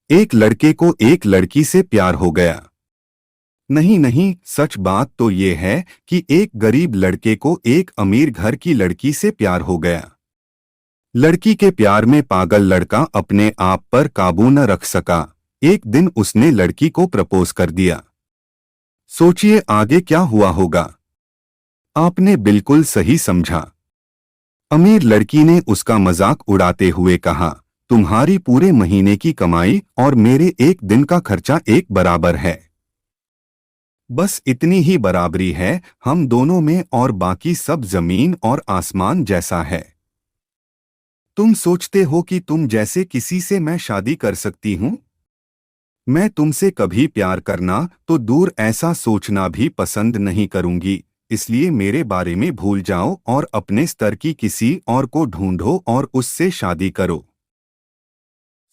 एक लड़के को एक लड़की से प्यार हो गया। नहीं नहीं, सच बात तो ये है कि एक गरीब लड़के को एक अमीर घर की लड़की से प्यार हो गया। लड़की के प्यार में पागल लड़का अपने आप पर काबू न रख सका। एक दिन उसने लड़की को प्रपोज कर दिया। सोचिए आगे क्या हुआ होगा। आपने बिल्कुल सही समझा। अमीर लड़की ने उसका मजाक उड़ाते हुए कहा, तुम्हारी पूरे महीने की कमाई और मेरे एक दिन का खर्चा एक बराबर है। बस इतनी ही बराबरी है हम दोनों में, और बाकी सब जमीन और आसमान जैसा है। तुम सोचते हो कि तुम जैसे किसी से मैं शादी कर सकती हूं? मैं तुमसे कभी प्यार करना तो दूर, ऐसा सोचना भी पसंद नहीं करूंगी। इसलिए मेरे बारे में भूल जाओ और अपने स्तर की किसी और को ढूंढो और उससे शादी करो।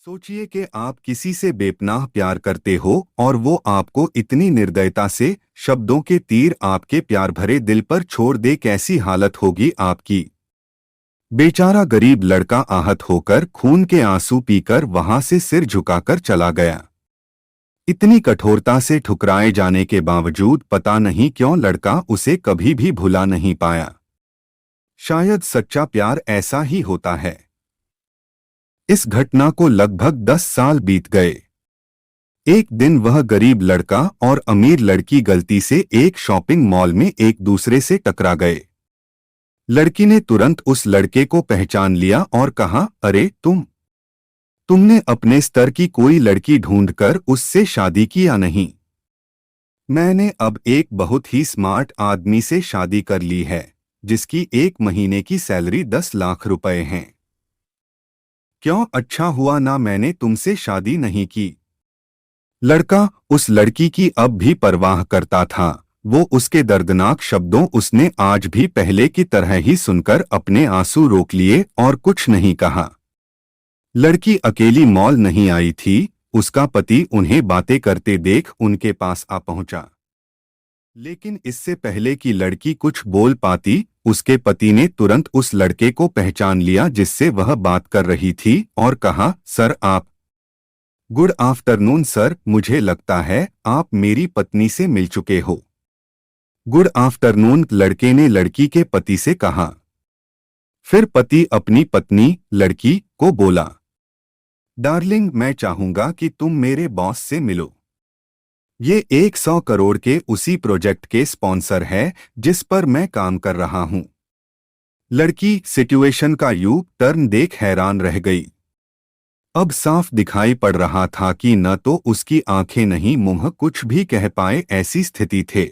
सोचिए कि आप किसी से बेपनाह प्यार करते हो और वो आपको इतनी निर्दयता से शब्दों के तीर आपके प्यार भरे दिल पर छोड़ दे, कैसी हालत होगी आपकी। बेचारा गरीब लड़का आहत होकर खून के आंसू पीकर वहां से सिर झुकाकर चला गया। इतनी कठोरता से ठुकराए जाने के बावजूद पता नहीं क्यों लड़का उसे कभी भी भुला नहीं पाया। शायद सच्चा प्यार ऐसा ही होता है। इस घटना को लगभग 10 साल बीत गए। एक दिन वह गरीब लड़का और अमीर लड़की गलती से एक शॉपिंग मॉल में एक दूसरे से टकरा गए। लड़की ने तुरंत उस लड़के को पहचान लिया और कहा, अरे तुमने अपने स्तर की कोई लड़की ढूंढकर उससे शादी की या नहीं? मैंने अब एक बहुत ही स्मार्ट आदमी से शादी कर ली है, जिसकी एक महीने की सैलरी 10 लाख रुपए हैं। क्यों, अच्छा हुआ ना मैंने तुमसे शादी नहीं की। लड़का उस लड़की की अब भी परवाह करता था। वो उसके दर्दनाक शब्दों उसने आज भी पहले की तरह ही सुनकर अपने आंसू रोक लिए और कुछ नहीं कहा। लड़की अकेली मॉल नहीं आई थी। उसका पति उन्हें बातें करते देख उनके पास आ पहुंचा। लेकिन इससे पहले कि लड़की कुछ बोल पाती, उसके पति ने तुरंत उस लड़के को पहचान लिया जिससे वह बात कर रही थी और कहा, सर आप। गुड आफ्टरनून सर, मुझे लगता है आप मेरी पत्नी से मिल चुके हो। गुड आफ्टरनून, लड़के ने लड़की के पति से कहा। फिर पति अपनी पत्नी लड़की को बोला, डार्लिंग मैं चाहूंगा कि तुम मेरे बॉस से मिलो। ये 100 करोड़ के उसी प्रोजेक्ट के स्पॉन्सर है जिस पर मैं काम कर रहा हूं। लड़की सिचुएशन का यू टर्न देख हैरान रह गई। अब साफ दिखाई पड़ रहा था कि न तो उसकी आंखें नहीं मुंह कुछ भी कह पाए, ऐसी स्थिति थे।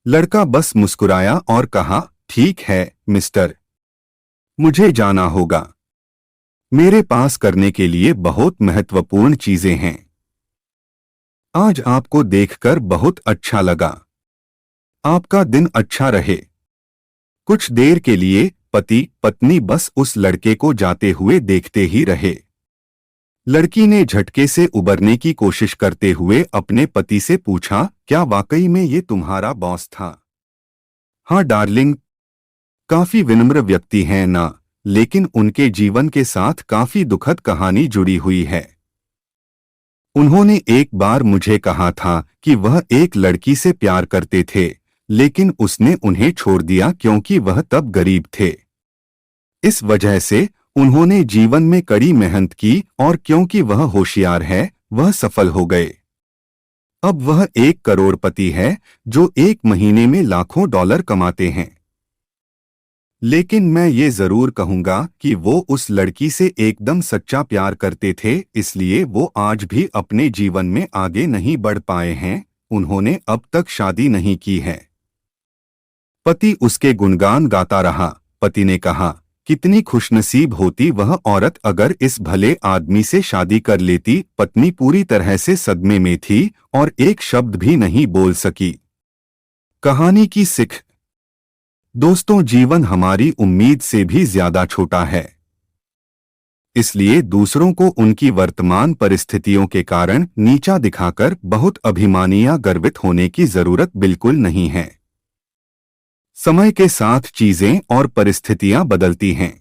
लड़का बस मुस्कुराया और कहा, ठीक है मिस्टर, मुझे जाना होगा। मेरे पास करने के लिए बहुत महत्वपूर्ण चीजें हैं। आज आपको देखकर बहुत अच्छा लगा। आपका दिन अच्छा रहे। कुछ देर के लिए पति पत्नी बस उस लड़के को जाते हुए देखते ही रहे। लड़की ने झटके से उबरने की कोशिश करते हुए अपने पति से पूछा, क्या वाकई में ये तुम्हारा बॉस था? हाँ डार्लिंग, काफी विनम्र व्यक्ति हैं ना, लेकिन उनके जीवन के साथ काफी दुखद कहानी जुड़ी हुई है। उन्होंने एक बार मुझे कहा था कि वह एक लड़की से प्यार करते थे, लेकिन उसने उन्हें छोड़ दिया क्योंकि वह तब गरीब थे। इस वजह से उन्होंने जीवन में कड़ी मेहनत की और क्योंकि वह होशियार है, वह सफल हो गए। अब वह एक करोड़पति है जो एक महीने में लाखों डॉलर कमाते हैं। लेकिन मैं ये जरूर कहूंगा कि वो उस लड़की से एकदम सच्चा प्यार करते थे, इसलिए वो आज भी अपने जीवन में आगे नहीं बढ़ पाए हैं। उन्होंने अब तक शादी नहीं की है। पति उसके गुणगान गाता रहा। पति ने कहा, कितनी खुशनसीब होती वह औरत अगर इस भले आदमी से शादी कर लेती। पत्नी पूरी तरह से सदमे में थी और एक शब्द भी नहीं बोल सकी। कहानी की सीख, दोस्तों जीवन हमारी उम्मीद से भी ज्यादा छोटा है, इसलिए दूसरों को उनकी वर्तमान परिस्थितियों के कारण नीचा दिखाकर बहुत अभिमानी या गर्वित होने की जरूरत बिल्कुल नहीं है। समय के साथ चीजें और परिस्थितियां बदलती हैं।